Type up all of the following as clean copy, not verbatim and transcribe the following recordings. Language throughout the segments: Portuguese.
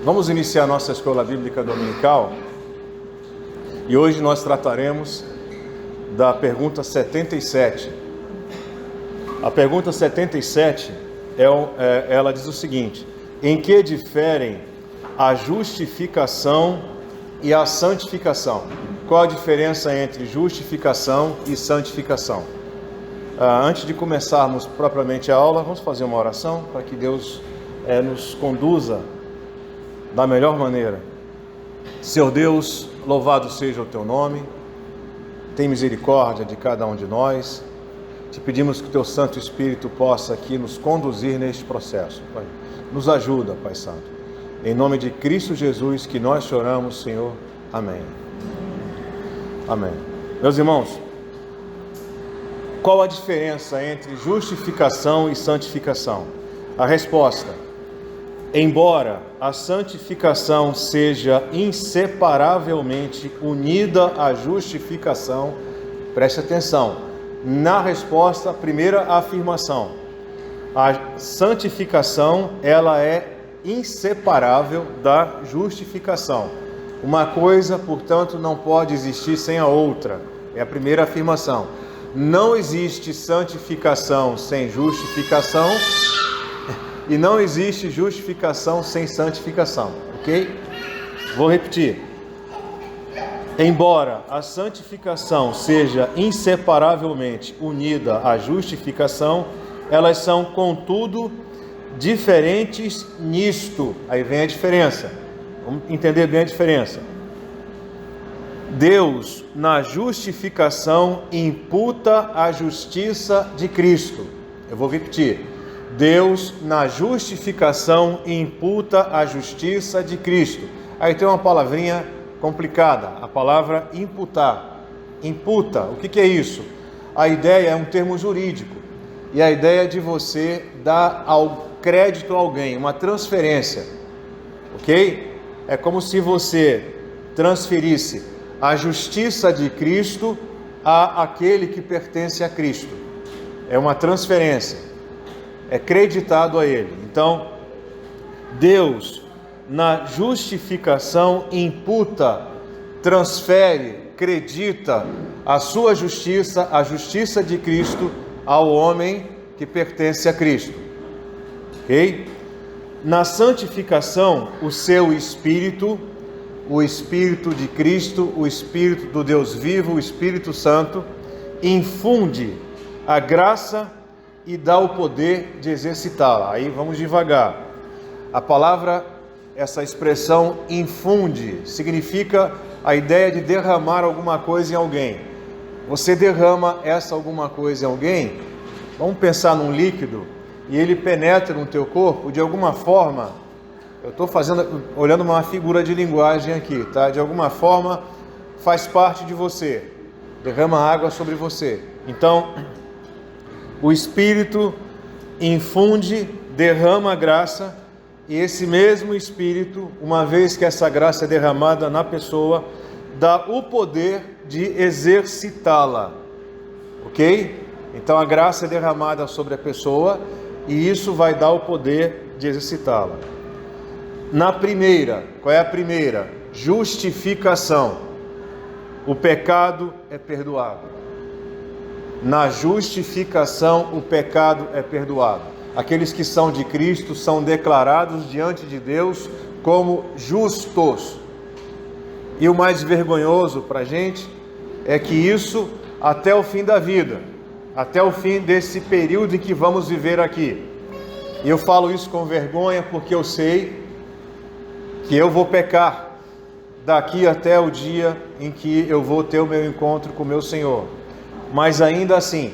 Vamos iniciar nossa escola bíblica dominical e hoje nós trataremos da pergunta 77. A pergunta 77, ela diz o seguinte: em que diferem a justificação e a santificação? Qual a diferença entre justificação e santificação? Antes de começarmos propriamente a aula, vamos fazer uma oração para que Deus nos conduza da melhor maneira. Senhor Deus, louvado seja o Teu nome, tem misericórdia de cada um de nós. Te pedimos que o Teu Santo Espírito possa aqui nos conduzir neste processo, Pai. Nos ajuda, Pai Santo. Em nome de Cristo Jesus que nós choramos, Senhor. Amém. Amém. Meus irmãos, qual a diferença entre justificação e santificação? A resposta: embora a santificação seja inseparavelmente unida à justificação, preste atenção, na resposta, primeira afirmação, a santificação, ela é inseparável da justificação. Uma coisa, portanto, não pode existir sem a outra, é a primeira afirmação. Não existe santificação sem justificação, e não existe justificação sem santificação, ok? Vou repetir. Embora a santificação seja inseparavelmente unida à justificação, elas são, contudo, diferentes nisto. Aí vem a diferença. Vamos entender bem a diferença. Deus, na justificação, imputa a justiça de Cristo. Eu vou repetir. Deus, na justificação, imputa a justiça de Cristo. Aí tem uma palavrinha complicada, a palavra imputar. Imputa, o que é isso? A ideia é um termo jurídico, e a ideia é de você dar ao crédito a alguém, uma transferência, ok? É como se você transferisse a justiça de Cristo a aquele que pertence a Cristo. É uma transferência. É creditado a ele. Então, Deus, na justificação, imputa, transfere, credita a sua justiça, a justiça de Cristo, ao homem que pertence a Cristo. Ok? Na santificação, o seu Espírito, o Espírito de Cristo, o Espírito do Deus vivo, o Espírito Santo, infunde a graça e dá o poder de exercitá-la. Aí vamos devagar. A palavra, essa expressão infunde, significa a ideia de derramar alguma coisa em alguém. Você derrama essa alguma coisa em alguém, vamos pensar num líquido, e ele penetra no teu corpo, de alguma forma, eu estou olhando uma figura de linguagem aqui, tá? De alguma forma, faz parte de você, derrama água sobre você. Então, o Espírito infunde, derrama a graça, e esse mesmo Espírito, uma vez que essa graça é derramada na pessoa, dá o poder de exercitá-la, ok? Então a graça é derramada sobre a pessoa, e isso vai dar o poder de exercitá-la. Na primeira, qual é a primeira? Justificação. O pecado é perdoado. Na justificação, o pecado é perdoado. Aqueles que são de Cristo são declarados diante de Deus como justos. E o mais vergonhoso para a gente é que isso até o fim da vida, até o fim desse período em que vamos viver aqui. E eu falo isso com vergonha porque eu sei que eu vou pecar daqui até o dia em que eu vou ter o meu encontro com o meu Senhor. Mas ainda assim,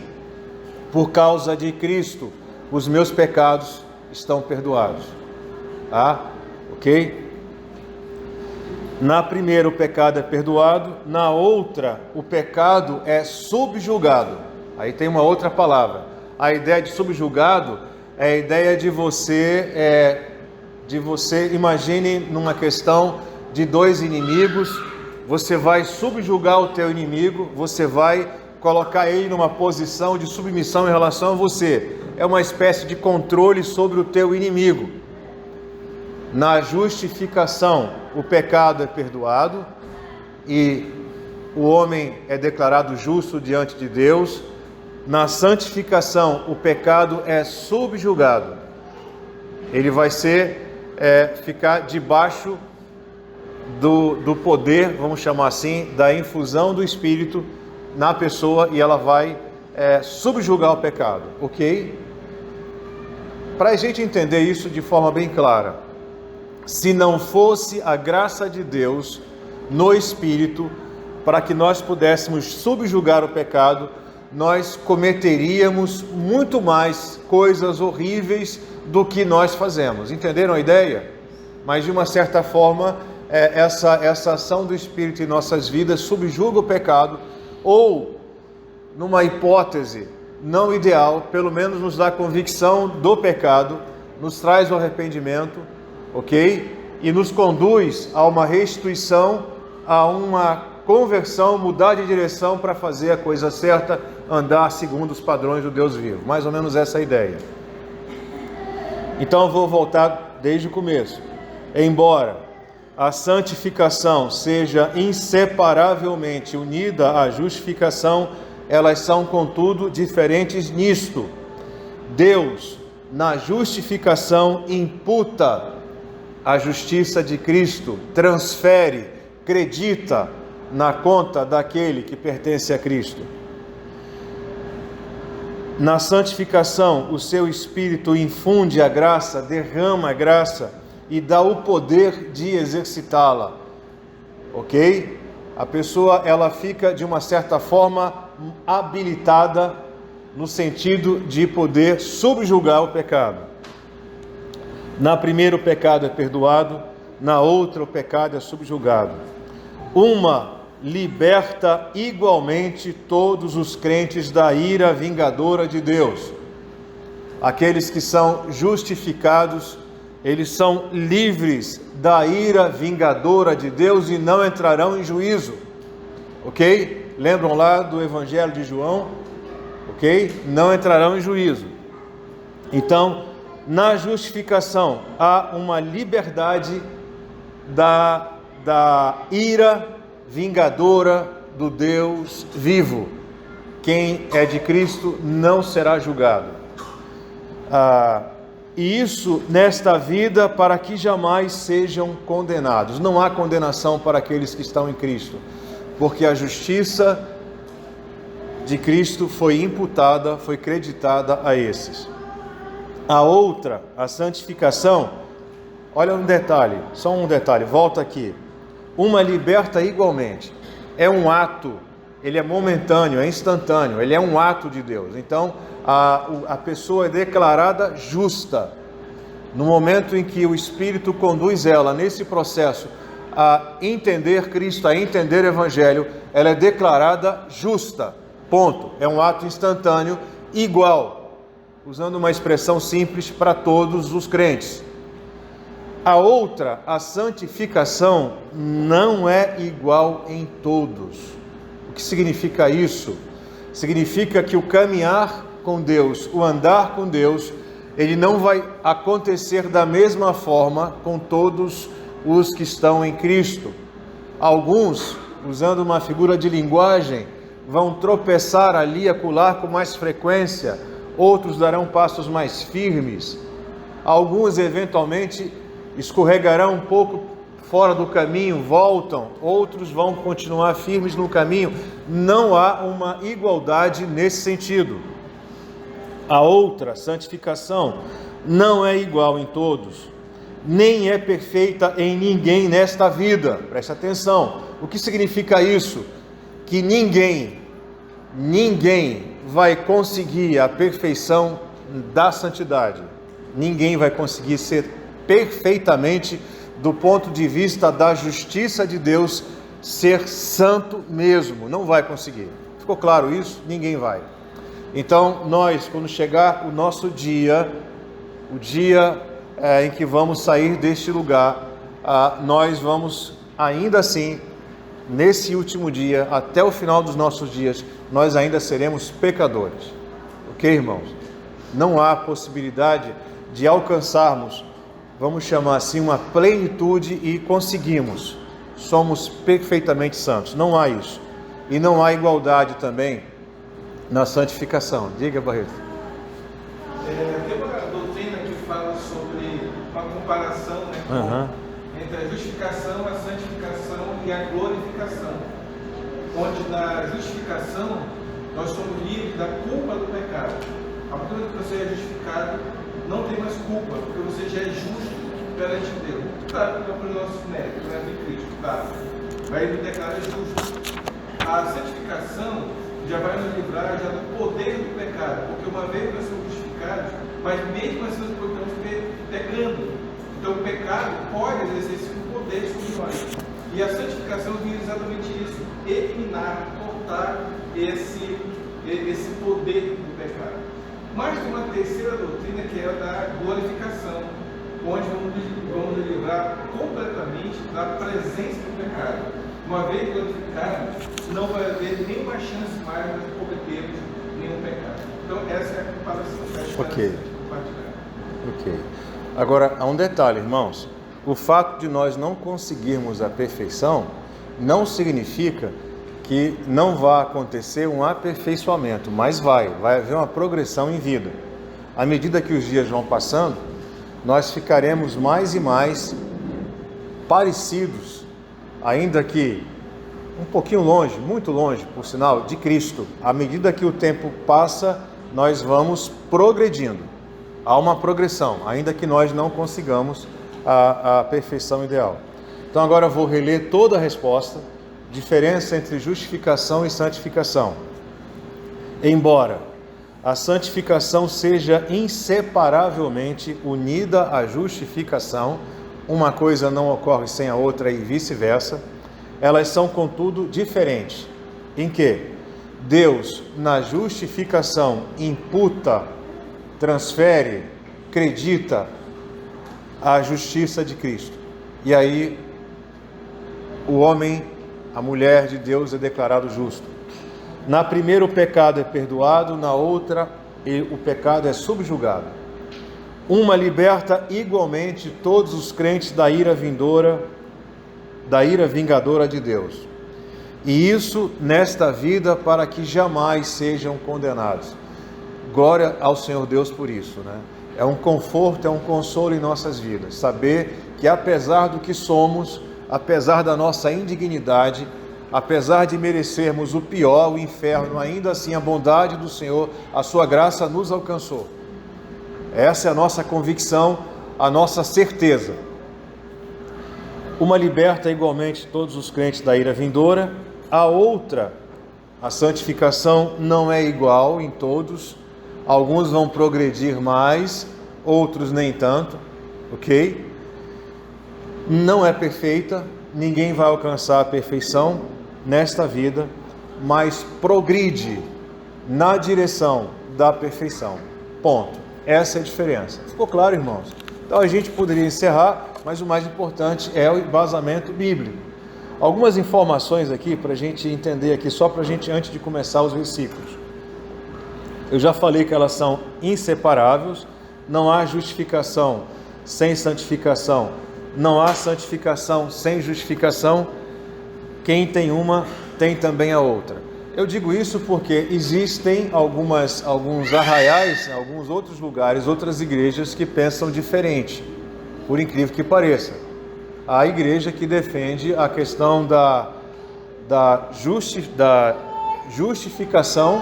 por causa de Cristo, os meus pecados estão perdoados. Tá? Ok? Na primeira o pecado é perdoado, na outra o pecado é subjugado. Aí tem uma outra palavra. A ideia de subjugado é a ideia de você, imagine numa questão de dois inimigos, você vai subjugar o teu inimigo, você vai colocar ele numa posição de submissão em relação a você. É uma espécie de controle sobre o teu inimigo. Na justificação, o pecado é perdoado e o homem é declarado justo diante de Deus. Na santificação, o pecado é subjugado. Ele vai ficar debaixo do poder, vamos chamar assim, da infusão do Espírito na pessoa, e ela vai subjugar o pecado, ok? Para a gente entender isso de forma bem clara, se não fosse a graça de Deus no Espírito, para que nós pudéssemos subjugar o pecado, nós cometeríamos muito mais coisas horríveis do que nós fazemos. Entenderam a ideia? Mas de uma certa forma, essa ação do Espírito em nossas vidas subjuga o pecado, ou, numa hipótese não ideal, pelo menos nos dá convicção do pecado, nos traz o arrependimento, ok? E nos conduz a uma restituição, a uma conversão, mudar de direção para fazer a coisa certa, andar segundo os padrões do Deus vivo. Mais ou menos essa é a ideia. Então eu vou voltar desde o começo. Embora a santificação seja inseparavelmente unida à justificação, elas são, contudo, diferentes nisto. Deus, na justificação, imputa a justiça de Cristo, transfere, acredita na conta daquele que pertence a Cristo. Na santificação, o seu Espírito infunde a graça, derrama a graça e dá o poder de exercitá-la, ok? A pessoa, ela fica de uma certa forma habilitada no sentido de poder subjugar o pecado. Na primeira o pecado é perdoado, na outra o pecado é subjugado. Uma liberta igualmente todos os crentes da ira vingadora de Deus. Aqueles que são justificados, eles são livres da ira vingadora de Deus e não entrarão em juízo, ok? Lembram lá do Evangelho de João, ok? Não entrarão em juízo. Então, na justificação, há uma liberdade da ira vingadora do Deus vivo. Quem é de Cristo não será julgado. E isso nesta vida, para que jamais sejam condenados. Não há condenação para aqueles que estão em Cristo, porque a justiça de Cristo foi imputada, foi creditada a esses. A outra, a santificação, olha um detalhe, só um detalhe, volta aqui. Uma liberta igualmente. É um ato, ele é momentâneo, é instantâneo, ele é um ato de Deus. Então, a pessoa é declarada justa. No momento em que o Espírito conduz ela nesse processo a entender Cristo, a entender o Evangelho, ela é declarada justa. Ponto. É um ato instantâneo, igual, usando uma expressão simples para todos os crentes. A outra, a santificação, não é igual em todos. O que significa isso? Significa que o caminhar com Deus, o andar com Deus, ele não vai acontecer da mesma forma com todos os que estão em Cristo. Alguns, usando uma figura de linguagem, vão tropeçar ali, acolá com mais frequência, outros darão passos mais firmes, alguns eventualmente escorregarão um pouco fora do caminho, voltam, outros vão continuar firmes no caminho. Não há uma igualdade nesse sentido. A outra, santificação, não é igual em todos, nem é perfeita em ninguém nesta vida. Preste atenção. O que significa isso? Que ninguém vai conseguir a perfeição da santidade. Ninguém vai conseguir ser perfeitamente, do ponto de vista da justiça de Deus, ser santo mesmo. Não vai conseguir. Ficou claro isso? Ninguém vai. Então, nós, quando chegar o nosso dia, o dia em que vamos sair deste lugar, nós vamos, ainda assim, nesse último dia, até o final dos nossos dias, nós ainda seremos pecadores. Ok, irmãos? Não há possibilidade de alcançarmos, vamos chamar assim, uma plenitude e conseguimos. Somos perfeitamente santos. Não há isso. E não há igualdade também na santificação. Diga, Barreto. Tem uma doutrina que fala sobre uma comparação, né, entre a justificação, a santificação e a glorificação. Onde na justificação nós somos livres da culpa do pecado. A partir do momento que você é justificado, não tem mais culpa, porque você já é justo perante Deus. Claro que não é por nossos méritos, não é de Cristo, claro. Vai nos declarar justo. A santificação já vai nos livrar já do poder do pecado, porque uma vez nós somos justificados, mas mesmo assim nós podemos pecando. Então o pecado pode exercer um poder sobre nós. E a santificação vem exatamente isso, eliminar, cortar esse poder do pecado. Mas tem uma terceira doutrina que é a da glorificação, onde vamos nos livrar completamente da presença do pecado. Uma vez glorificado, não vai haver nenhuma chance mais de cometermos nenhum pecado. Então essa é a comparação. Ok. Agora, há um detalhe, irmãos. O fato de nós não conseguirmos a perfeição não significa que não vai acontecer um aperfeiçoamento, mas vai haver uma progressão em vida. À medida que os dias vão passando, nós ficaremos mais e mais parecidos, ainda que um pouquinho longe, muito longe, por sinal, de Cristo. À medida que o tempo passa, nós vamos progredindo. Há uma progressão, ainda que nós não consigamos a perfeição ideal. Então agora eu vou reler toda a resposta. Diferença entre justificação e santificação. Embora a santificação seja inseparavelmente unida à justificação, uma coisa não ocorre sem a outra e vice-versa, elas são, contudo, diferentes. Em que Deus, na justificação, imputa, transfere, acredita a justiça de Cristo. E aí, o homem, a mulher de Deus é declarado justo. Na primeira o pecado é perdoado, na outra o pecado é subjugado. Uma liberta igualmente todos os crentes da ira vindoura, da ira vingadora de Deus. E isso nesta vida para que jamais sejam condenados. Glória ao Senhor Deus por isso, né? É um conforto, é um consolo em nossas vidas, saber que apesar do que somos, apesar da nossa indignidade, apesar de merecermos o pior, o inferno, ainda assim a bondade do Senhor, a sua graça nos alcançou. Essa é a nossa convicção, a nossa certeza. Uma liberta igualmente todos os crentes da ira vindoura, a outra, a santificação, não é igual em todos. Alguns vão progredir mais, outros nem tanto, ok? Não é perfeita, ninguém vai alcançar a perfeição nesta vida, mas progride na direção da perfeição. Ponto. Essa é a diferença. Ficou claro, irmãos? Então a gente poderia encerrar, mas o mais importante é o embasamento bíblico. Algumas informações aqui para a gente entender aqui, só para a gente, antes de começar os versículos. Eu já falei que elas são inseparáveis, não há justificação sem santificação, não há santificação sem justificação. Quem tem uma, tem também a outra. Eu digo isso porque existem alguns arraiais, alguns outros lugares, outras igrejas que pensam diferente, por incrível que pareça. A igreja que defende a questão da justificação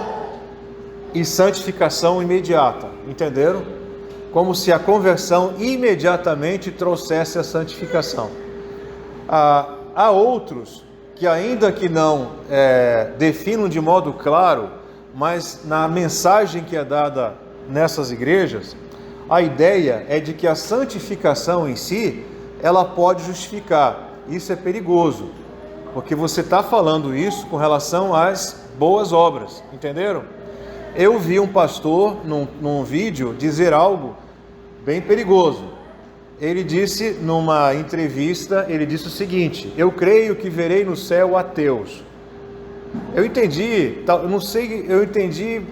e santificação imediata, entenderam? Como se a conversão imediatamente trouxesse a santificação. Há outros que, ainda que não definam de modo claro, mas na mensagem que é dada nessas igrejas, a ideia é de que a santificação em si, ela pode justificar. Isso é perigoso, porque você está falando isso com relação às boas obras, entenderam? Eu vi um pastor num vídeo dizer algo bem perigoso. Ele disse numa entrevista, ele disse o seguinte: eu creio que verei no céu ateus. Eu entendi, eu não sei, eu entendi,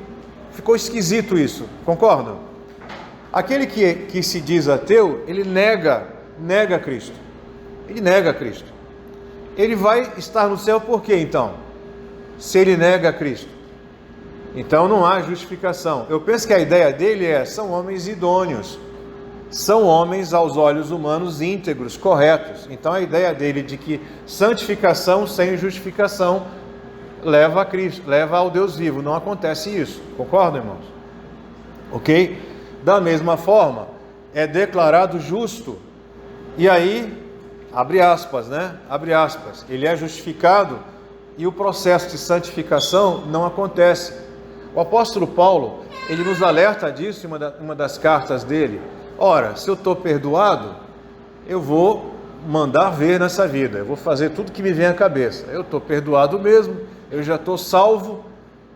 ficou esquisito isso, concordam? Aquele que se diz ateu, ele nega Cristo. Ele nega Cristo. Ele vai estar no céu por quê, então? Se ele nega Cristo. Então não há justificação. Eu penso que a ideia dele são homens idôneos. São homens aos olhos humanos íntegros, corretos. Então a ideia dele de que santificação sem justificação leva a Cristo, leva ao Deus vivo. Não acontece isso. Concordam, irmãos? Ok? Da mesma forma, é declarado justo. E aí, abre aspas, né? Abre aspas. Ele é justificado e o processo de santificação não acontece. O apóstolo Paulo, ele nos alerta disso em uma das cartas dele. Ora, se eu estou perdoado, eu vou mandar ver nessa vida, eu vou fazer tudo que me vem à cabeça. Eu estou perdoado mesmo, eu já estou salvo,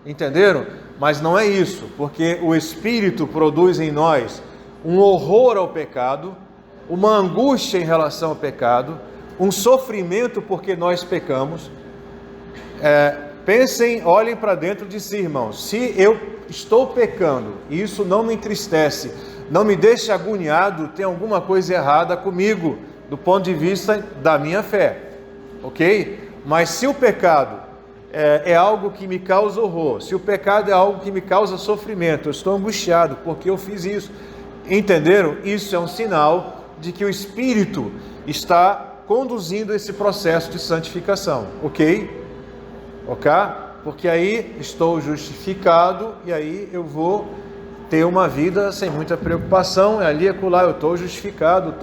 entenderam? Mas não é isso, porque o Espírito produz em nós um horror ao pecado, uma angústia em relação ao pecado, um sofrimento porque nós pecamos. Pensem, olhem para dentro de si, irmãos. Se eu estou pecando e isso não me entristece, não me deixa agoniado, tem alguma coisa errada comigo, do ponto de vista da minha fé, ok? Mas se o pecado é algo que me causa horror, se o pecado é algo que me causa sofrimento, eu estou angustiado porque eu fiz isso, entenderam? Isso é um sinal de que o Espírito está conduzindo esse processo de santificação, ok? Ok? Porque aí estou justificado e aí eu vou ter uma vida sem muita preocupação, ali e acolá, eu estou justificado,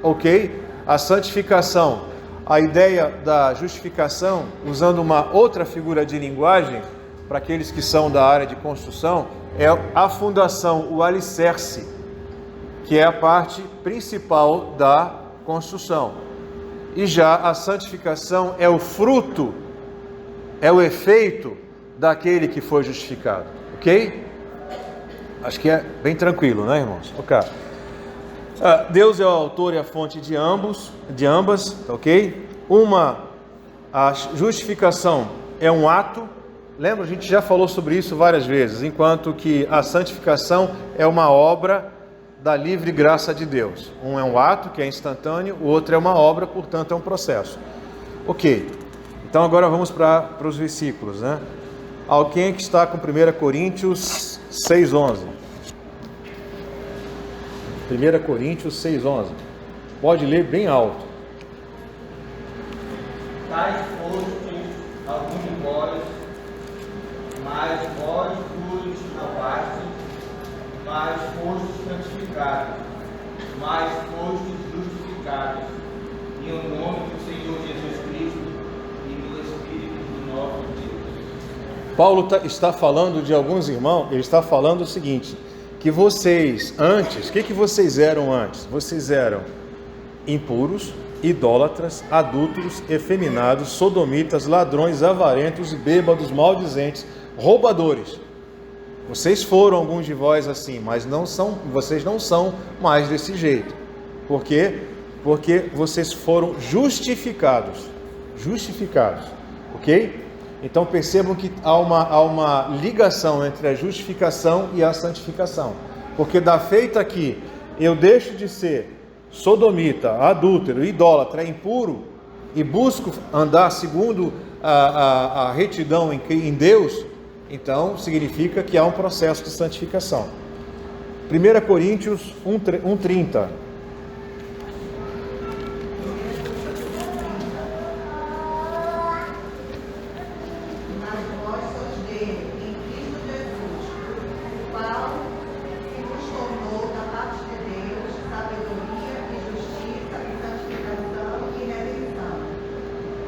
ok? A santificação, a ideia da justificação, usando uma outra figura de linguagem, para aqueles que são da área de construção, é a fundação, o alicerce, que é a parte principal da construção. E já a santificação é o fruto, é o efeito daquele que foi justificado. Ok? Acho que é bem tranquilo, né, irmãos? Ok. Deus é o autor e a fonte de ambas, ok? A justificação é um ato. Lembra, a gente já falou sobre isso várias vezes, enquanto que a santificação é uma obra da livre graça de Deus. Um é um ato, que é instantâneo, o outro é uma obra, portanto é um processo. Ok. Então agora vamos para os versículos, né? Alguém que está com 1 Coríntios 6,11. 1 Coríntios 6,11. Pode ler bem alto. Tais fostes alguns de vós, mas vós vos salvastes, mas fostes santificados, mas fostes justificados, em o nome do Senhor Jesus Cristo e do Espírito do nosso Deus. Paulo está falando de alguns irmãos, ele está falando o seguinte, que vocês antes, o que vocês eram antes? Vocês eram impuros, idólatras, adúlteros, efeminados, sodomitas, ladrões, avarentos, bêbados, maldizentes, roubadores. Vocês foram alguns de vós assim, mas vocês não são mais desse jeito. Por quê? Porque vocês foram justificados, ok? Então percebam que há uma ligação entre a justificação e a santificação. Porque da feita que eu deixo de ser sodomita, adúltero, idólatra, impuro, e busco andar segundo a retidão em Deus, então significa que há um processo de santificação. 1 Coríntios 1:30.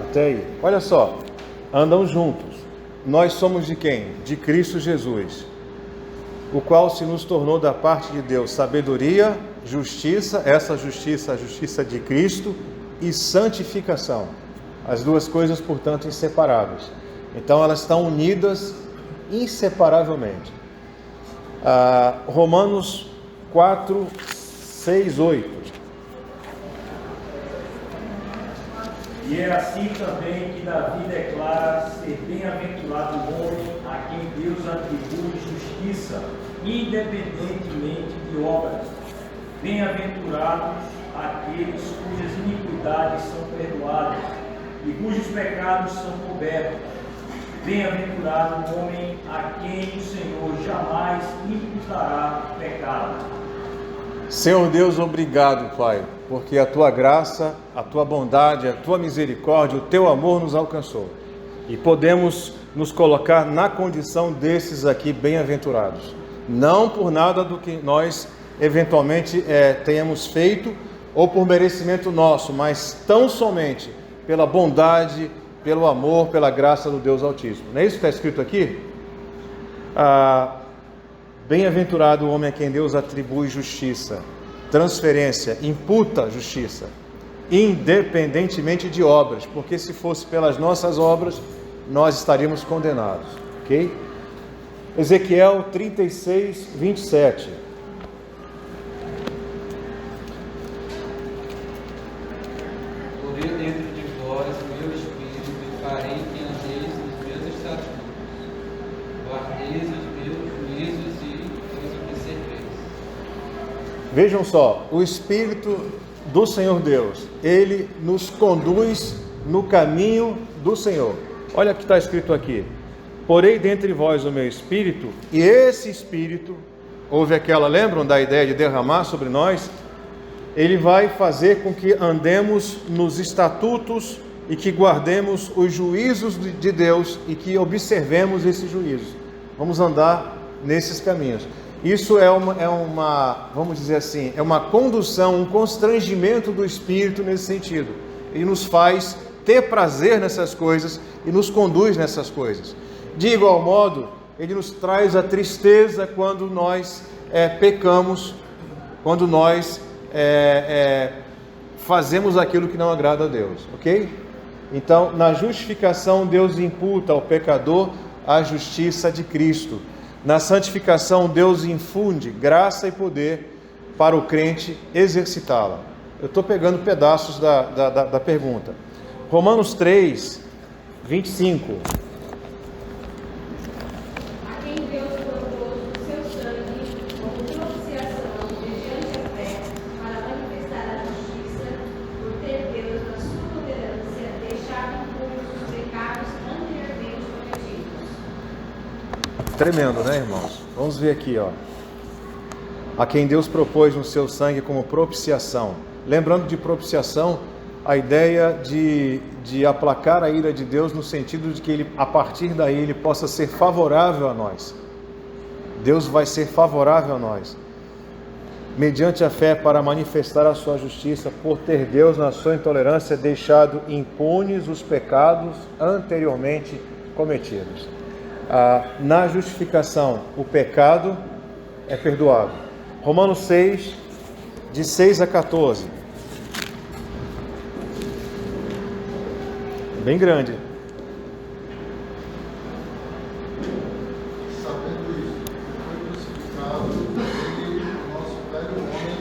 Até aí. Olha só, andam juntos. Nós somos de quem? De Cristo Jesus, o qual se nos tornou da parte de Deus sabedoria, justiça, essa justiça, a justiça de Cristo, e santificação. As duas coisas, portanto, inseparáveis. Então elas estão unidas inseparavelmente. Romanos 4, 6, 8. E é assim também que Davi declara ser bem-aventurado o homem a quem Deus atribui justiça independentemente de obras. Bem-aventurados aqueles cujas iniquidades são perdoadas e cujos pecados são cobertos. Bem-aventurado o homem a quem o Senhor jamais imputará pecado. Senhor Deus, obrigado, Pai, porque a Tua graça, a Tua bondade, a Tua misericórdia, o Teu amor nos alcançou. E podemos nos colocar na condição desses aqui bem-aventurados. Não por nada do que nós eventualmente tenhamos feito ou por merecimento nosso, mas tão somente pela bondade, pelo amor, pela graça do Deus Altíssimo. Não é isso que está escrito aqui? Bem-aventurado o homem a quem Deus atribui justiça, transferência, imputa justiça, independentemente de obras, porque se fosse pelas nossas obras, nós estaríamos condenados, ok? Ezequiel 36, 27. Porei dentro de vós o meu espírito e farei que andeis nos meus estatutos, guardeis os meus juízos e os observeis. Vejam só, o Espírito do Senhor Deus, Ele nos conduz no caminho do Senhor. Olha o que está escrito aqui: porei dentre vós o meu Espírito, e esse Espírito, lembram da ideia de derramar sobre nós? Ele vai fazer com que andemos nos estatutos e que guardemos os juízos de Deus e que observemos esses juízos. Vamos andar nesses caminhos. Isso é uma, vamos dizer assim, é uma condução, um constrangimento do Espírito nesse sentido. Ele nos faz ter prazer nessas coisas e nos conduz nessas coisas. De igual modo, Ele nos traz a tristeza quando nós pecamos, quando nós fazemos aquilo que não agrada a Deus, ok? Então, na justificação, Deus imputa ao pecador a justiça de Cristo. Na santificação, Deus infunde graça e poder para o crente exercitá-la. Eu estou pegando pedaços da pergunta. Romanos 3, 25. A quem Deus propôs o seu sangue como propiciação mediante a fé para manifestar a justiça, por ter Deus, na sua tolerância, deixado impunes os pecados anteriormente cometidos. Tremendo, né, irmãos? Vamos ver aqui, ó. A quem Deus propôs no seu sangue como propiciação. Lembrando de propiciação, a ideia de aplacar a ira de Deus no sentido de que ele, a partir daí, ele possa ser favorável a nós. Deus vai ser favorável a nós, mediante a fé, para manifestar a sua justiça, por ter Deus, na sua intolerância, deixado impunes os pecados anteriormente cometidos. Na justificação, o pecado é perdoado. Romanos 6, de 6 a 14. Bem grande. Sabendo isso, foi crucificado ele, o nosso velho homem,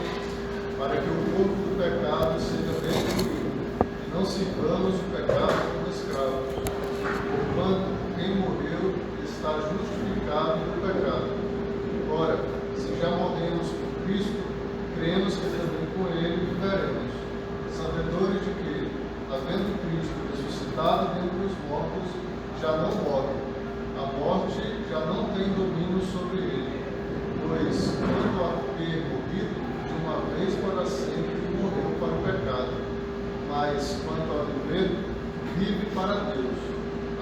para que o corpo do pecado seja destruído, e não sirvamos o pecado como escravos. Porquanto quem morreu está justificado do pecado. Ora, se já morremos por Cristo, cremos que também com ele viveremos, sabedores de que, havendo Cristo ressuscitado dentre os mortos, já não morre. A morte já não tem domínio sobre ele, pois, quanto a ter morrido, de uma vez para sempre morreu para o pecado. Mas, quanto a viver, vive para Deus.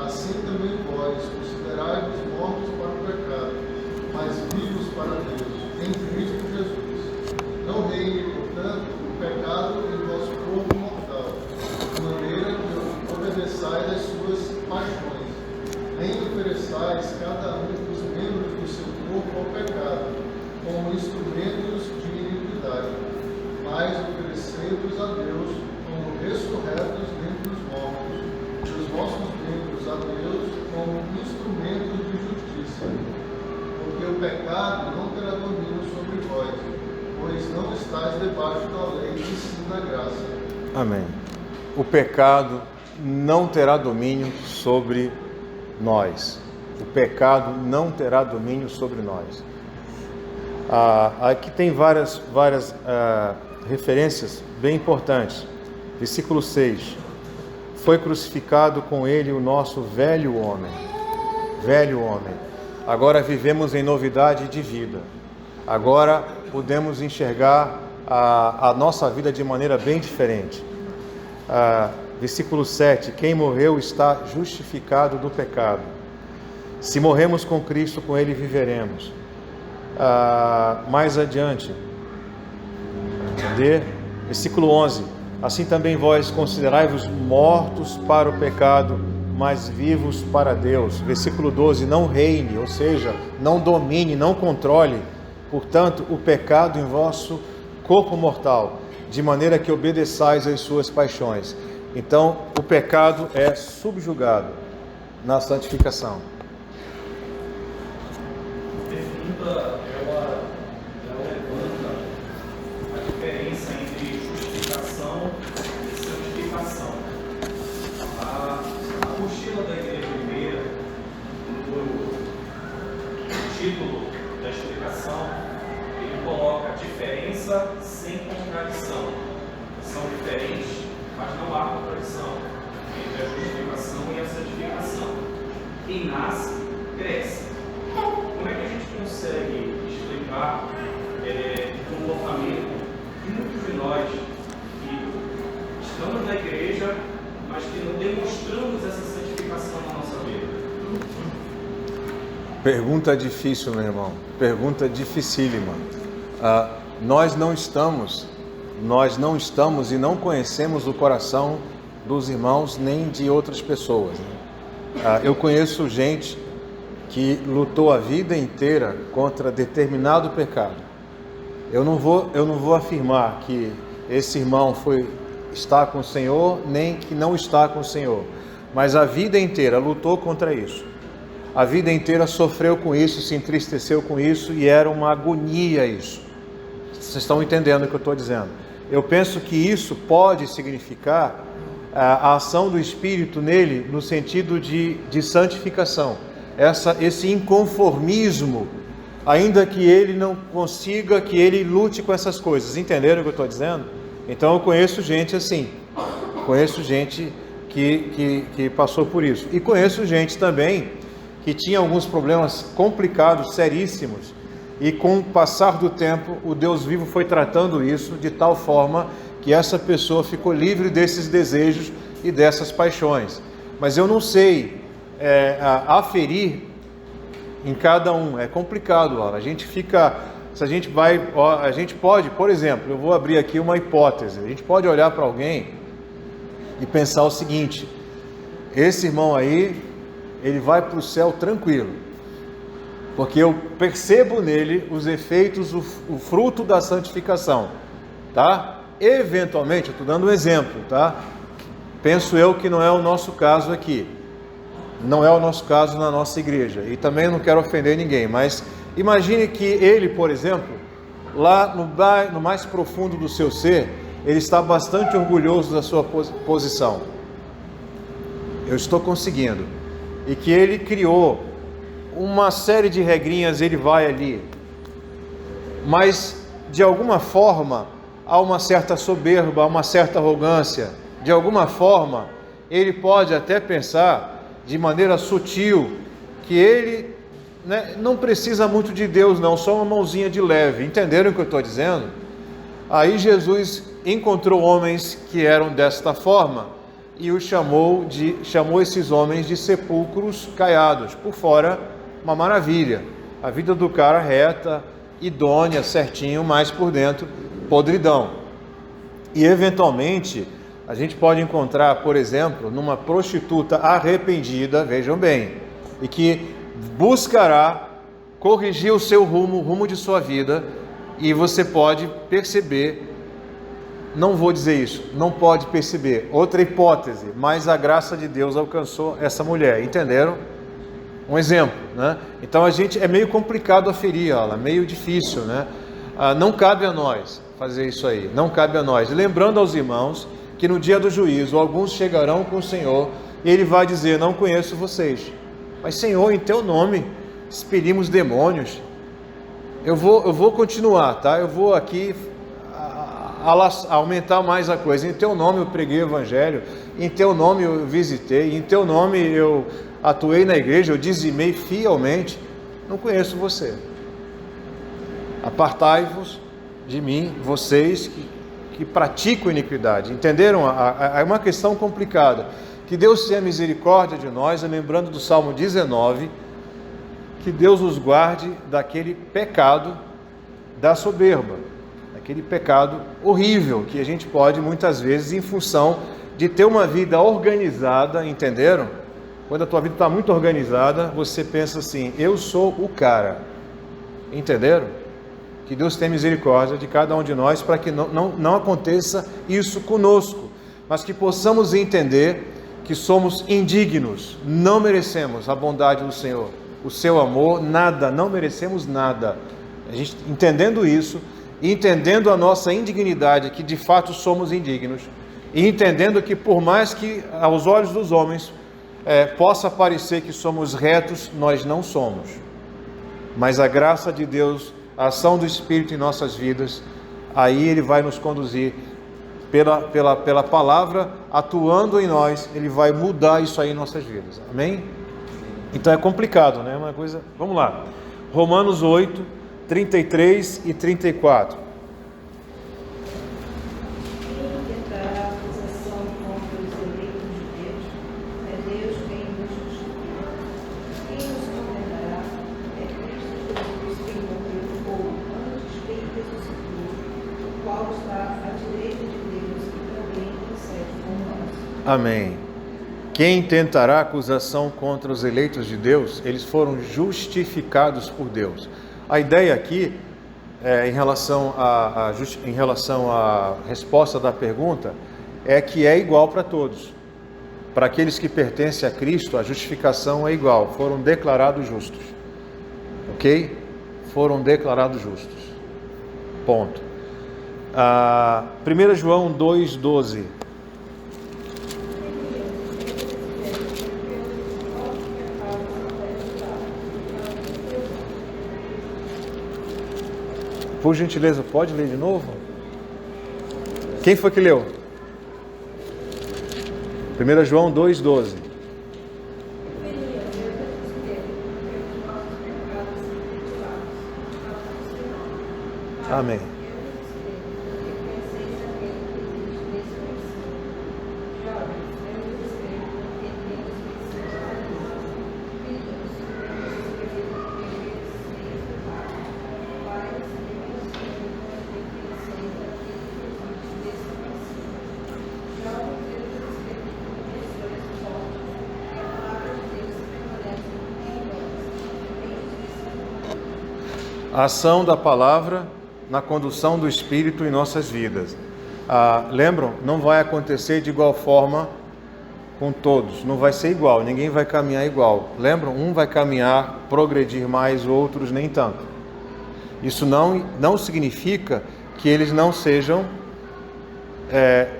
Assim também vós considerai-vos mortos para o pecado, mas vivos para Deus, em Cristo Jesus. Não reine, portanto, o pecado em vosso corpo mortal, de maneira que obedeçais às suas paixões. Nem ofereçais cada um dos membros do seu corpo ao pecado, como instrumentos de iniquidade, mas oferecei-vos a Deus como ressurretos dentre os mortos, e os vossos membros a Deus como instrumentos de justiça. Porque o pecado não terá domínio sobre vós, pois não estáis debaixo da lei, e sim da graça. Amém. O pecado não terá domínio sobre nós. O pecado não terá domínio sobre nós. Aqui tem várias referências bem importantes. Versículo 6. Foi crucificado com ele o nosso velho homem. Velho homem. Agora vivemos em novidade de vida. Agora podemos enxergar a nossa vida de maneira bem diferente. Versículo 7. Quem morreu está justificado do pecado. Se morremos com Cristo, com ele viveremos. Mais adiante, versículo 11. Assim também vós considerai-vos mortos para o pecado, mas vivos para Deus. Versículo 12. Não reine, ou seja, não domine, não controle, portanto, o pecado em vosso corpo mortal, de maneira que obedeçais às suas paixões. Então, o pecado é subjugado na santificação. Pergunta, ela levanta a diferença entre justificação e santificação. A apostila da Igreja Primeira, o título da explicação, ele coloca diferença sem contradição. São diferentes, mas não há contradição entre a justificação e a santificação. Quem nasce, cresce. Como é que a gente consegue explicar o comportamento de muitos de nós que estamos na igreja, mas que não demonstramos essa santificação na nossa vida? Pergunta difícil, meu irmão. Pergunta dificílima. Nós não estamos e não conhecemos o coração dos irmãos nem de outras pessoas. Eu conheço gente que lutou a vida inteira contra determinado pecado. Eu não vou afirmar que esse irmão está com o Senhor, nem que não está com o Senhor, mas a vida inteira lutou contra isso. A vida inteira sofreu com isso, se entristeceu com isso, e era uma agonia isso. Vocês estão entendendo o que eu estou dizendo? Eu penso que isso pode significar a ação do Espírito nele, no sentido de santificação. Esse inconformismo, ainda que ele não consiga, que ele lute com essas coisas. Entenderam o que eu estou dizendo? Então eu conheço gente assim, conheço gente que passou por isso, e conheço gente também que tinha alguns problemas complicados, seríssimos, e com o passar do tempo o Deus vivo foi tratando isso de tal forma que essa pessoa ficou livre desses desejos e dessas paixões. Mas eu não sei aferir em cada um, é complicado, Laura. A gente pode, por exemplo, eu vou abrir aqui uma hipótese, a gente pode olhar para alguém e pensar o seguinte: esse irmão aí, ele vai para o céu tranquilo, porque eu percebo nele os efeitos, o fruto da santificação, tá? Eventualmente, eu estou dando um exemplo, tá? Penso eu que não é o nosso caso aqui. Não é o nosso caso na nossa igreja, e também não quero ofender ninguém, mas imagine que ele, por exemplo, lá no mais profundo do seu ser, ele está bastante orgulhoso da sua posição. Eu estou conseguindo. E que ele criou uma série de regrinhas, ele vai ali, mas de alguma forma há uma certa soberba, há uma certa arrogância. De alguma forma ele pode até pensar de maneira sutil que ele, não precisa muito de Deus não, só uma mãozinha de leve. Entenderam o que eu estou dizendo? Aí Jesus encontrou homens que eram desta forma e chamou esses homens de sepulcros caiados. Por fora, uma maravilha, a vida do cara reta, idônea, certinho, mas por dentro, podridão. E eventualmente a gente pode encontrar, por exemplo, numa prostituta arrependida, vejam bem, e que buscará corrigir o seu rumo, o rumo de sua vida, e você pode perceber, não vou dizer isso, não pode perceber, outra hipótese, mas a graça de Deus alcançou essa mulher, entenderam? Um exemplo, né? Então é meio complicado aferir, é meio difícil, né? Não cabe a nós fazer isso aí, não cabe a nós. Lembrando aos irmãos que no dia do juízo alguns chegarão com o Senhor e ele vai dizer: não conheço vocês, mas Senhor, em teu nome expelimos demônios, Eu vou continuar, tá? Eu vou aqui aumentar mais a coisa. Em teu nome eu preguei o evangelho, em teu nome eu visitei, em teu nome eu atuei na igreja, eu dizimei fielmente. Não conheço você. Apartai-vos de mim, vocês que praticam iniquidade. Entenderam? É uma questão complicada. Que Deus tenha misericórdia de nós, lembrando do Salmo 19, que Deus nos guarde daquele pecado da soberba, daquele pecado horrível que a gente pode muitas vezes, em função de ter uma vida organizada, entenderam? Quando a tua vida está muito organizada, você pensa assim, eu sou o cara, entenderam? Que Deus tenha misericórdia de cada um de nós, para que não aconteça isso conosco, mas que possamos entender que somos indignos, não merecemos a bondade do Senhor, o seu amor, nada, não merecemos nada. A gente entendendo isso, e entendendo a nossa indignidade, que de fato somos indignos, e entendendo que por mais que aos olhos dos homens possa parecer que somos retos, nós não somos. Mas a graça de Deus, a ação do Espírito em nossas vidas, aí Ele vai nos conduzir pela palavra, atuando em nós, Ele vai mudar isso aí em nossas vidas. Amém? Então é complicado, né? Uma coisa... Vamos lá. Romanos 8, 33 e 34. Quem tentará acusação contra os eleitos de Deus? É Deus quem nos justifica. Quem nos condenará? É Cristo Jesus quem morreu, ou antes quem ressuscitou, o qual está à direita de Deus e também intercede por nós. Amém. Quem tentará acusação contra os eleitos de Deus? Eles foram justificados por Deus. A ideia aqui, em relação à resposta da pergunta, é que é igual para todos. Para aqueles que pertencem a Cristo, a justificação é igual. Foram declarados justos. Ok? Foram declarados justos. Ponto. 1 João 2,12. Por gentileza, pode ler de novo? Quem foi que leu? 1 João 2,12. Amém. A ação da palavra na condução do Espírito em nossas vidas. Lembram? Não vai acontecer de igual forma com todos. Não vai ser igual, ninguém vai caminhar igual. Lembram? Um vai caminhar, progredir mais, outros nem tanto. Isso não significa que eles não sejam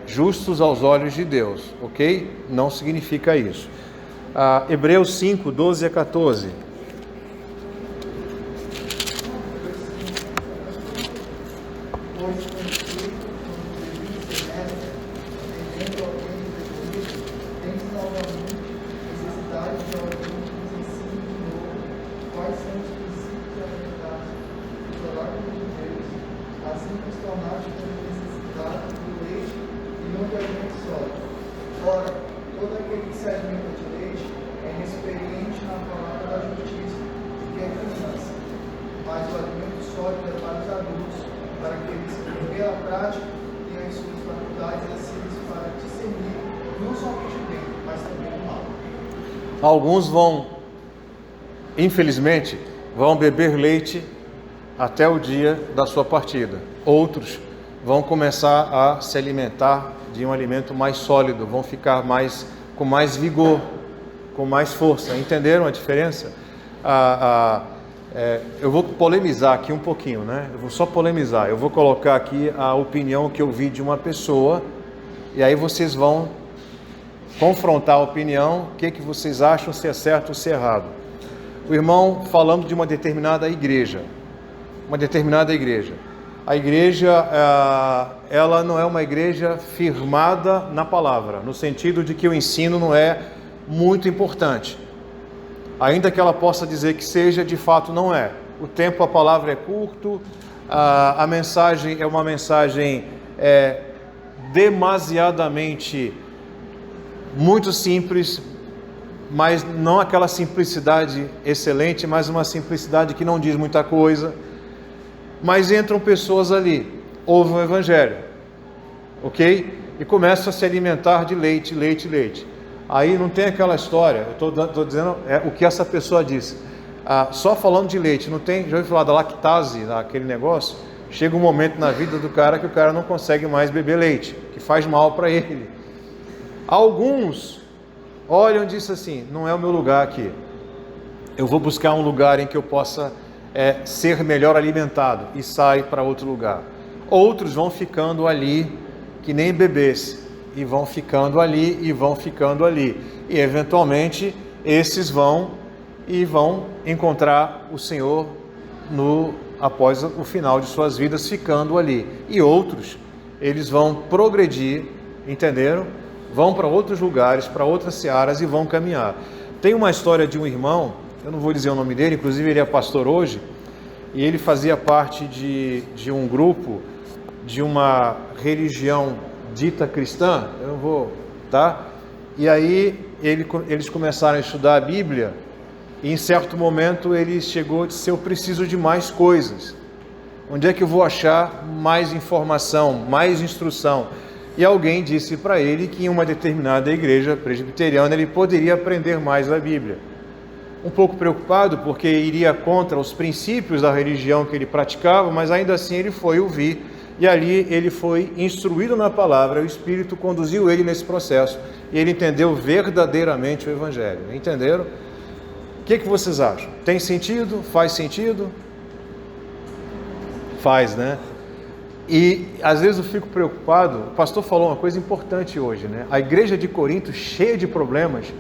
justos aos olhos de Deus, ok? Não significa isso. Hebreus 5, 12 a 14. Alguns vão, infelizmente, vão beber leite até o dia da sua partida. Outros vão começar a se alimentar de um alimento mais sólido, vão ficar com mais vigor, com mais força. Entenderam a diferença? Eu vou polemizar aqui um pouquinho, né? Eu vou só polemizar. Eu vou colocar aqui a opinião que eu vi de uma pessoa, e aí vocês vão confrontar a opinião, o que vocês acham, se é certo ou se é errado. O irmão falando de uma determinada igreja. uma determinada igreja. A igreja, ela não é uma igreja firmada na palavra, no sentido de que o ensino não é muito importante. Ainda que ela possa dizer que seja, de fato não é. O tempo, a palavra é curto, a mensagem é uma mensagem demasiadamente muito simples, mas não aquela simplicidade excelente, mas uma simplicidade que não diz muita coisa. Mas entram pessoas ali, ouvem o evangelho, ok? E começam a se alimentar de leite, leite, leite. Aí não tem aquela história, eu estou dizendo o que essa pessoa disse. Só falando de leite, não tem, já ouviu falar da lactase, aquele negócio? Chega um momento na vida do cara que o cara não consegue mais beber leite, que faz mal para ele. Alguns olham e dizem assim, não é o meu lugar aqui. Eu vou buscar um lugar em que eu possa ser melhor alimentado, e sai para outro lugar. Outros vão ficando ali, que nem bebês, e vão ficando ali, e vão ficando ali. E eventualmente esses vão encontrar o Senhor após o final de suas vidas, ficando ali. E outros, eles vão progredir, entenderam? Vão para outros lugares, para outras searas e vão caminhar. Tem uma história de um irmão, eu não vou dizer o nome dele, inclusive ele é pastor hoje, e ele fazia parte de um grupo, de uma religião dita cristã, eu não vou, tá? E aí eles começaram a estudar a Bíblia, e em certo momento ele chegou e disse, eu preciso de mais coisas. Onde é que eu vou achar mais informação, mais instrução? E alguém disse para ele que em uma determinada igreja presbiteriana ele poderia aprender mais da Bíblia. Um pouco preocupado porque iria contra os princípios da religião que ele praticava, mas ainda assim ele foi ouvir, e ali ele foi instruído na palavra, o Espírito conduziu ele nesse processo, e ele entendeu verdadeiramente o Evangelho. Entenderam? O que vocês acham? Tem sentido? Faz sentido? Faz, né? E às vezes eu fico preocupado, o pastor falou uma coisa importante hoje, né? A igreja de Corinto, cheia de problemas,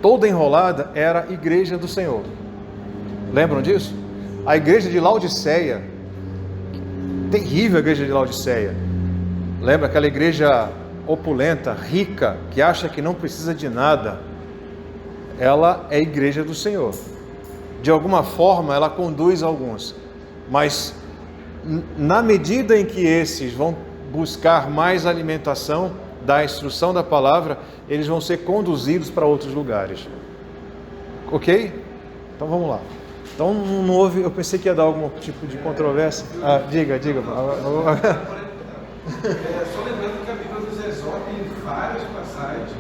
toda enrolada, era a igreja do Senhor. Lembram disso? A igreja de Laodiceia, terrível a igreja de Laodiceia. Lembra aquela igreja opulenta, rica, que acha que não precisa de nada? Ela é a igreja do Senhor. De alguma forma ela conduz alguns, mas na medida em que esses vão buscar mais alimentação da instrução da palavra, eles vão ser conduzidos para outros lugares. Ok? Então vamos lá. Então não houve, eu pensei que ia dar algum tipo de controvérsia. Diga. Só lembrando que a Bíblia nos exorta em várias passagens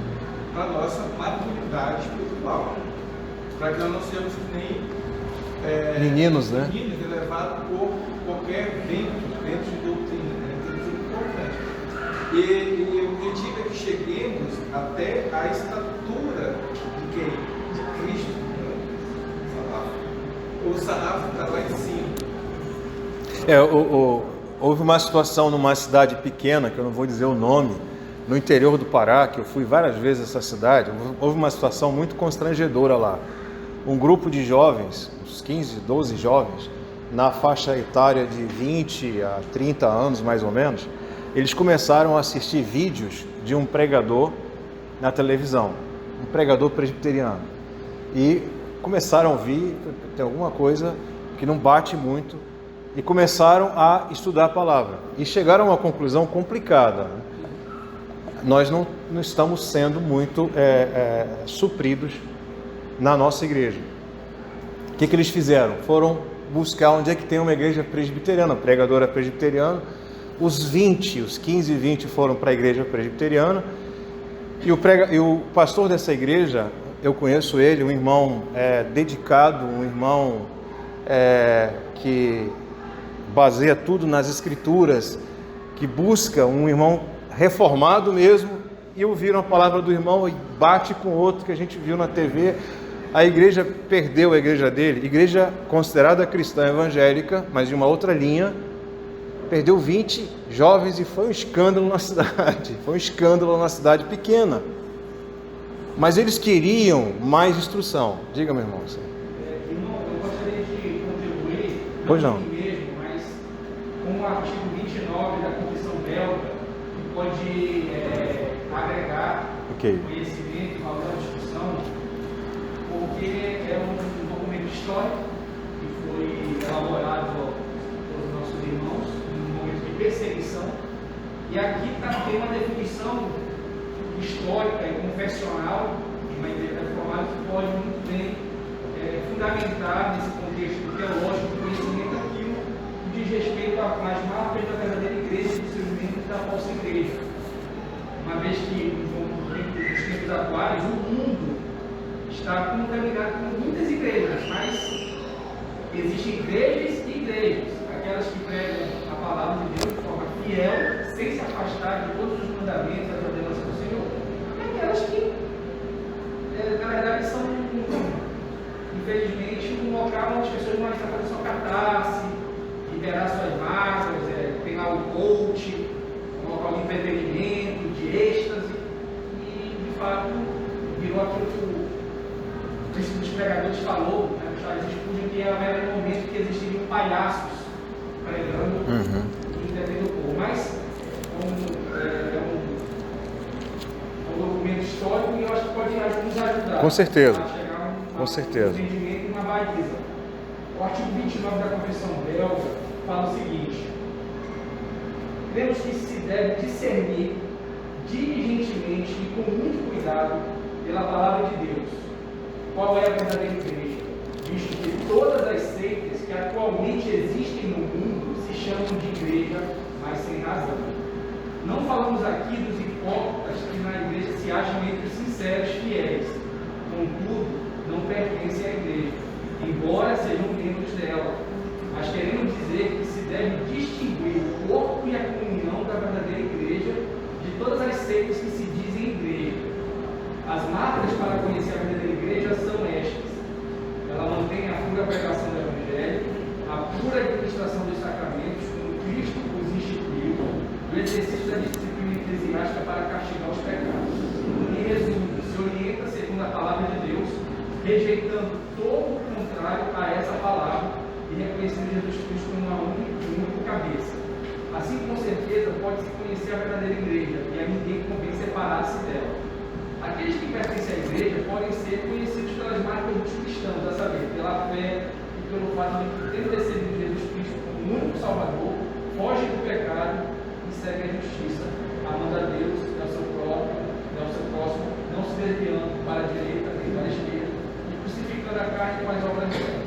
para a nossa maturidade espiritual, para que nós não sejamos nem meninos, né? Meninos levados por qualquer vento de doutrina, né? Isso é importante. E o objetivo é que cheguemos até a estatura de quem? De Cristo. O sarrafo está lá em cima. Houve uma situação numa cidade pequena, que eu não vou dizer o nome, no interior do Pará, que eu fui várias vezes nessa cidade. Houve uma situação muito constrangedora lá. Um grupo de jovens, uns 15, 12 jovens, na faixa etária de 20 a 30 anos mais ou menos, eles começaram a assistir vídeos de um pregador na televisão, um pregador presbiteriano, e começaram a ouvir, tem alguma coisa que não bate muito, e começaram a estudar a palavra, e chegaram a uma conclusão complicada. Nós não estamos sendo muito supridos na nossa igreja. O que eles fizeram? Foram buscar onde é que tem uma igreja presbiteriana, pregadora presbiteriana. Os 15 e 20 foram para a igreja presbiteriana, e o pastor dessa igreja, eu conheço ele, um irmão dedicado, um irmão que baseia tudo nas escrituras, que busca, um irmão reformado mesmo, e ouviram a palavra do irmão e bate com outro que a gente viu na TV. A igreja perdeu a igreja dele, igreja considerada cristã evangélica, mas de uma outra linha, perdeu 20 jovens e foi um escândalo na cidade, foi um escândalo na cidade pequena. Mas eles queriam mais instrução. Diga, meu irmão. Eu gostaria de contribuir, Pois não. aqui mesmo, mas com o artigo 29 da Constituição belga, que pode agregar conhecimento, valor à discussão, porque é um documento histórico que foi elaborado pelos nossos irmãos em um momento de perseguição, e aqui tem uma definição histórica e confessional de uma igreja reformada que pode muito bem fundamentar nesse contexto teológico do conhecimento aquilo que diz respeito às marcas da verdadeira igreja e dos seus membros da falsa igreja. Uma vez que nos tempos atuais o mundo está contaminado com muitas igrejas, mas existem igrejas e igrejas, aquelas que pregam a palavra de Deus de forma fiel, sem se afastar de todos os mandamentos e as ordenanças do Senhor, e aquelas que na verdade são, infelizmente, um local onde as pessoas vão estar fazendo sua catarse, liberar suas mágoas, tem lá o coach, um local de entretenimento, de êxtase, e de fato virou aquilo que o príncipe dos pregadores falou, né, o Charles Spurgeon, que era no momento que existiriam palhaços pregando e entendendo o povo. Mas é um documento histórico e eu acho que pode nos ajudar. Com certeza. A chegar Com certeza. Um entendimento e uma baliza. O artigo 29 da Constituição belga fala o seguinte: cremos que se deve discernir diligentemente e com muito cuidado pela palavra de Deus qual é a verdadeira igreja, visto que todas as seitas que atualmente existem no mundo se chamam de igreja, mas sem razão. Não falamos aqui dos hipócritas que na igreja se acham entre os sinceros fiéis, contudo, não pertencem à igreja, embora sejam membros dela. Mas queremos dizer que se deve distinguir o corpo e a comunhão da verdadeira igreja de todas as seitas que se dizem igreja. As marcas para conhecer a verdadeira igreja são estas: ela mantém a pura pregação do Evangelho, a pura administração dos sacramentos, como Cristo os instituiu, o exercício da disciplina eclesiástica para castigar os pecados. Em resumo, se orienta segundo a palavra de Deus, rejeitando todo o contrário a essa palavra e reconhecendo Jesus Cristo como uma única cabeça. Assim, com certeza, pode-se conhecer a verdadeira igreja e a ninguém convém separar-se dela. Aqueles que pertencem à igreja podem ser conhecidos pelas marcas dos cristãos, a saber, pela fé e pelo fato de que, tendo recebido Jesus Cristo como o único Salvador, fogem do pecado e seguem a justiça, amando a Deus e ao seu próximo, não se desviando para a direita nem para a esquerda, e crucificando a carne com as obras dela.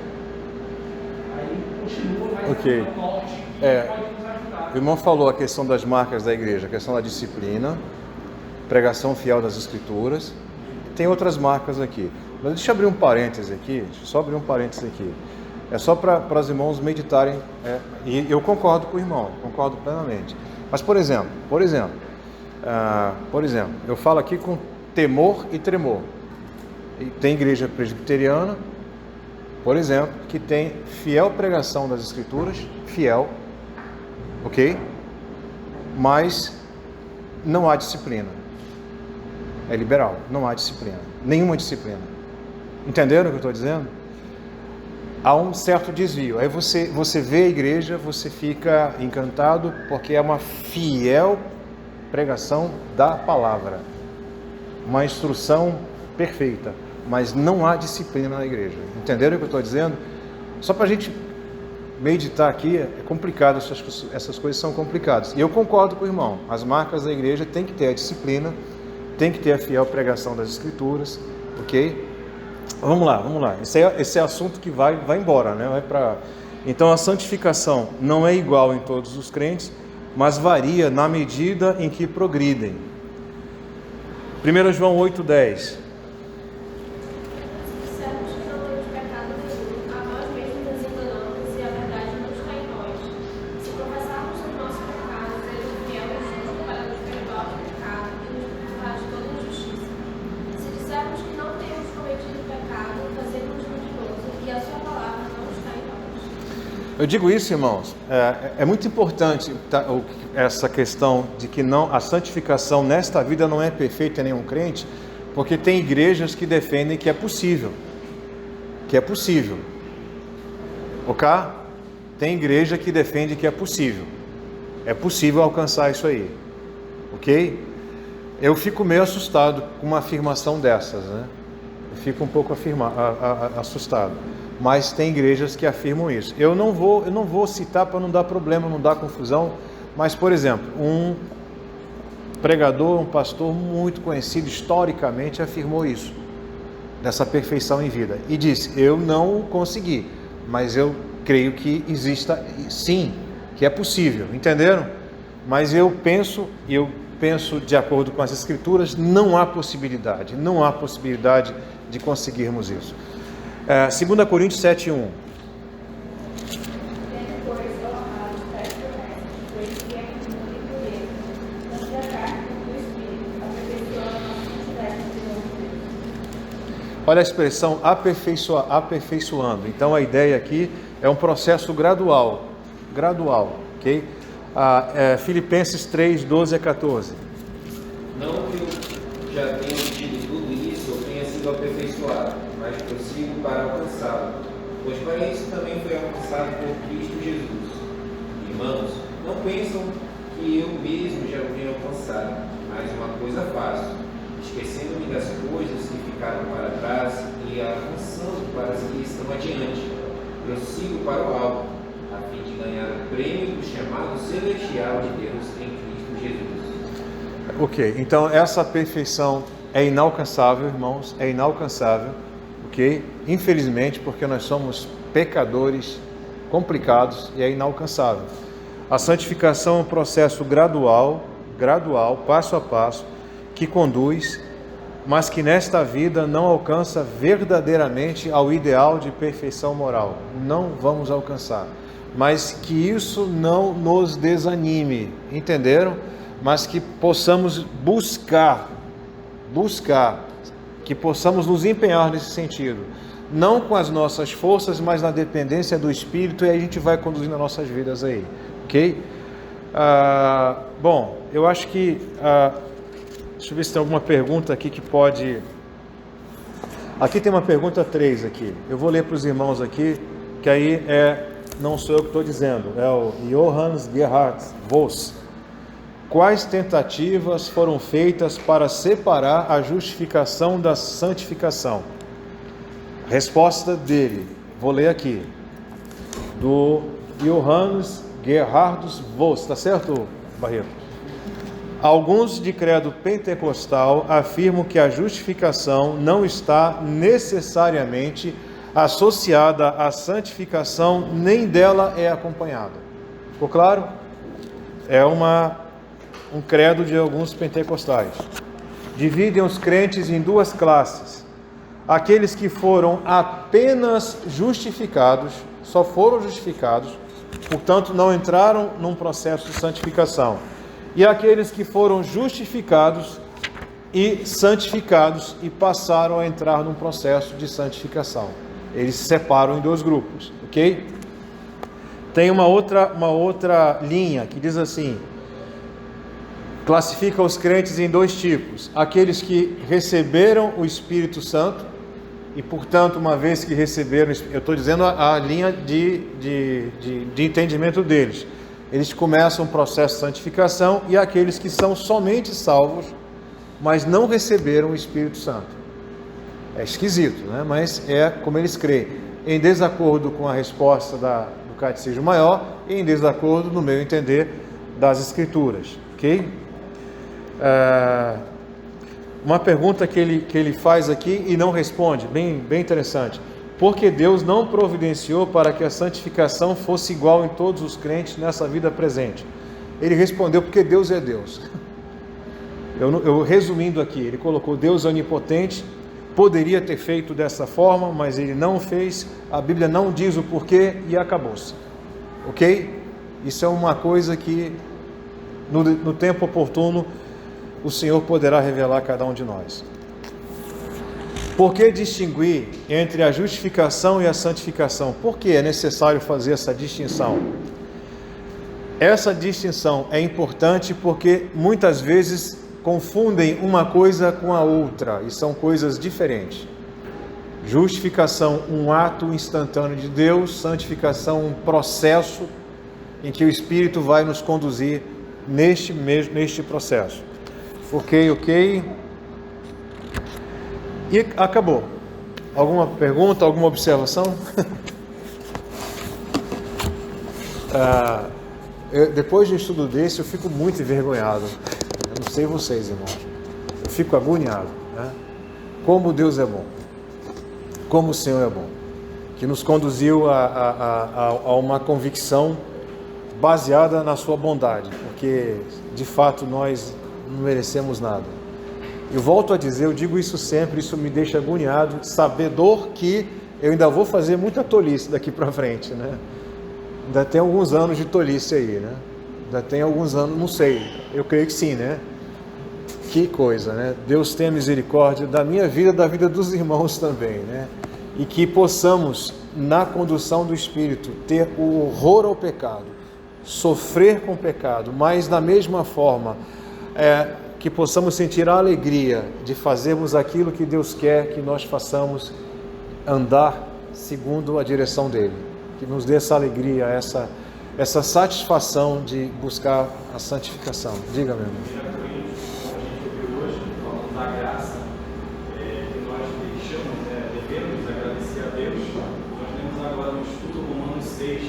Aí continua mais um norte que pode nos ajudar. O irmão falou a questão das marcas da igreja, a questão da disciplina, pregação fiel das Escrituras. Tem outras marcas aqui. Mas deixa eu abrir um parêntese aqui. É só para os irmãos meditarem. E eu concordo com o irmão, concordo plenamente. Mas, por exemplo, eu falo aqui com temor e tremor. E tem igreja presbiteriana, por exemplo, que tem fiel pregação das Escrituras, fiel, ok? Mas não há disciplina. É liberal, não há disciplina, nenhuma disciplina. Entenderam o que eu estou dizendo? Há um certo desvio. Aí você vê a igreja, você fica encantado porque é uma fiel pregação da palavra, uma instrução perfeita, mas não há disciplina na igreja. Entenderam o que eu estou dizendo? Só para a gente meditar aqui, é complicado, essas coisas são complicadas. E eu concordo com o irmão, as marcas da igreja tem que ter a disciplina, tem que ter a fiel pregação das Escrituras, ok? Vamos lá. Esse é assunto que vai embora, né? Então a santificação não é igual em todos os crentes, mas varia na medida em que progridem. 1 João 8,10. Eu digo isso, irmãos, é muito importante essa questão de que a santificação nesta vida não é perfeita em nenhum crente, porque tem igrejas que defendem que é possível, ok? tem igreja que defende que é possível. É possível alcançar isso aí. Ok? Eu fico meio assustado com uma afirmação dessas, né? Eu fico um pouco assustado. Mas tem igrejas que afirmam isso. Eu não vou citar para não dar problema, não dar confusão. Mas, por exemplo, um pregador, um pastor muito conhecido historicamente afirmou isso, dessa perfeição em vida. E disse, eu não consegui, mas eu creio que exista, sim, que é possível. Entenderam? Mas eu penso de acordo com as Escrituras, não há possibilidade de conseguirmos isso. 2 Coríntios 7:1. Olha a expressão aperfeiçoando. Então a ideia aqui é um processo gradual, ok? Filipenses 3:12-14. Não que eu já tenha tido tudo isso ou tenha sido aperfeiçoado, mas prossigo para alcançá-lo, pois para isso também foi alcançado por Cristo Jesus. Irmãos, não pensam que eu mesmo já o tenho alcançado, mas uma coisa faço, esquecendo-me das coisas que ficaram para trás e avançando para as que estão adiante, prossigo para o alto, a fim de ganhar o prêmio do chamado celestial de Deus em Cristo Jesus. Ok, então essa perfeição é inalcançável, irmãos, é inalcançável, ok? Infelizmente, porque nós somos pecadores complicados e é inalcançável. A santificação é um processo gradual, passo a passo, que conduz, mas que nesta vida não alcança verdadeiramente ao ideal de perfeição moral. Não vamos alcançar. Mas que isso não nos desanime, entenderam? Mas que possamos buscar, que possamos nos empenhar nesse sentido. Não com as nossas forças, mas na dependência do Espírito, e aí a gente vai conduzindo as nossas vidas aí, ok? Bom, eu acho que... deixa eu ver se tem alguma pergunta aqui que pode... Aqui tem uma pergunta 3 aqui. Eu vou ler para os irmãos aqui, que aí não sou eu que estou dizendo, é o Johannes Gerhard Voss. Quais tentativas foram feitas para separar a justificação da santificação? Resposta dele, vou ler aqui, do Johannes Gerhard Voss, tá certo, Barreto? Alguns de credo pentecostal afirmam que a justificação não está necessariamente associada à santificação, nem dela é acompanhada. Ficou claro? É um credo de alguns pentecostais. Dividem os crentes em duas classes. Aqueles que foram apenas justificados, só foram justificados, portanto não entraram num processo de santificação. E aqueles que foram justificados e santificados e passaram a entrar num processo de santificação. Eles se separam em dois grupos, ok? Tem uma outra linha que diz assim, classifica os crentes em dois tipos. Aqueles que receberam o Espírito Santo e, portanto, uma vez que receberam, eu estou dizendo a linha de entendimento deles. Eles começam um processo de santificação, e aqueles que são somente salvos, mas não receberam o Espírito Santo. É esquisito, né? Mas é como eles creem, em desacordo com a resposta do Catecismo Maior e em desacordo, no meu entender, das Escrituras, ok? Uma pergunta que ele faz aqui e não responde, bem interessante. Por que Deus não providenciou para que a santificação fosse igual em todos os crentes nessa vida presente? Ele respondeu, porque Deus é Deus. Eu resumindo aqui, ele colocou Deus onipotente, poderia ter feito dessa forma, mas ele não fez, a Bíblia não diz o porquê e acabou-se. Ok? Isso é uma coisa que no tempo oportuno o Senhor poderá revelar a cada um de nós. Por que distinguir entre a justificação e a santificação? Por que é necessário fazer essa distinção? Essa distinção é importante porque muitas vezes confundem uma coisa com a outra e são coisas diferentes. Justificação, um ato instantâneo de Deus. Santificação, um processo em que o Espírito vai nos conduzir neste processo. Ok. E acabou. Alguma pergunta, alguma observação? Depois de um estudo desse, eu fico muito envergonhado. Eu não sei vocês, irmãos. Eu fico agoniado, né? Como Deus é bom. Como o Senhor é bom. Que nos conduziu a uma convicção baseada na sua bondade. Porque, de fato, nós não merecemos nada. Eu volto a dizer, eu digo isso sempre, isso me deixa agoniado, sabedor que eu ainda vou fazer muita tolice daqui para frente, né? Ainda tem alguns anos de tolice aí, né? Ainda tem alguns anos, não sei, eu creio que sim, né? Que coisa, né? Deus tenha misericórdia da minha vida, da vida dos irmãos também, né? E que possamos, na condução do Espírito, ter o horror ao pecado, sofrer com o pecado, mas da mesma forma, que possamos sentir a alegria de fazermos aquilo que Deus quer que nós façamos, andar segundo a direção dEle. Que nos dê essa alegria, essa satisfação de buscar a santificação. Diga, meu irmão. Da graça que nós devemos agradecer a Deus. Nós temos agora no estudo Romanos 6,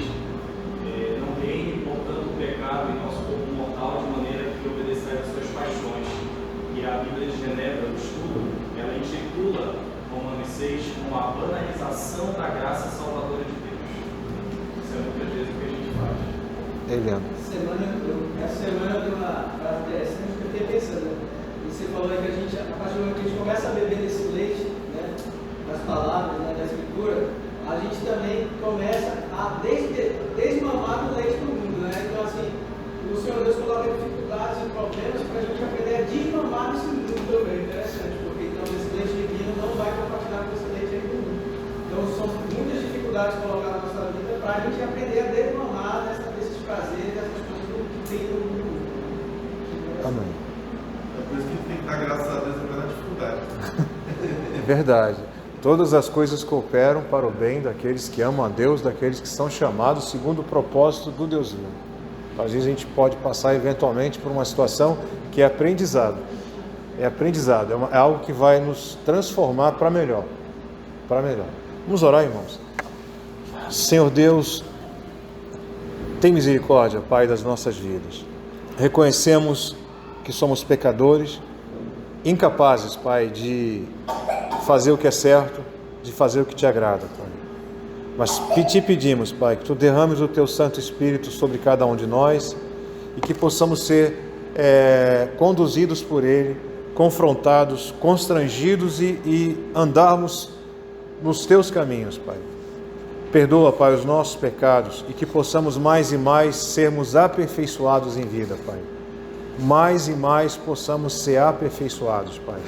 não reine, portanto, o pecado em nosso corpo mortal, de maneira que obedecerá às suas paixões. E a Bíblia de Genebra, no estudo, ela intitula Romanos 6 como a banalização da graça salvadora de Deus. Isso é muitas vezes o que a gente faz. Eliana. Essa semana eu dei uma frase interessante que eu fiquei pensando. Você falou aí que a partir do momento que a gente começa a beber desse leite, né, das palavras, né, da Escritura, a gente também começa a desmamar do leite do mundo, né? Então, assim, o Senhor Deus coloca dificuldades e problemas para a gente aprender a desmamar desse mundo também. Interessante, porque então esse leite divino não vai compartilhar com esse leite aí do mundo. Então, são muitas dificuldades colocadas na nossa vida para a gente aprender a desmamar desses prazeres, dessas coisas que tem no mundo. Amém. Por isso que tem que dar graças a Deus na dificuldade. É verdade. Todas as coisas cooperam para o bem daqueles que amam a Deus, daqueles que são chamados segundo o propósito do Deus vivo. Às vezes a gente pode passar eventualmente por uma situação que é aprendizado. É aprendizado, é algo que vai nos transformar para melhor. Para melhor. Vamos orar, irmãos. Senhor Deus, tem misericórdia, Pai, das nossas vidas. Reconhecemos que somos pecadores, incapazes, Pai, de fazer o que é certo, de fazer o que te agrada, Pai. Mas te pedimos, Pai, que Tu derrames o Teu Santo Espírito sobre cada um de nós e que possamos ser conduzidos por Ele, confrontados, constrangidos e andarmos nos Teus caminhos, Pai. Perdoa, Pai, os nossos pecados e que possamos mais e mais sermos aperfeiçoados em vida, Pai. Mais e mais possamos ser aperfeiçoados, Pai.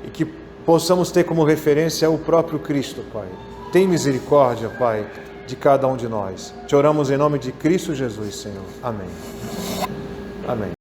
E que possamos ter como referência o próprio Cristo, Pai. Tem misericórdia, Pai, de cada um de nós. Te oramos em nome de Cristo Jesus, Senhor. Amém. Amém.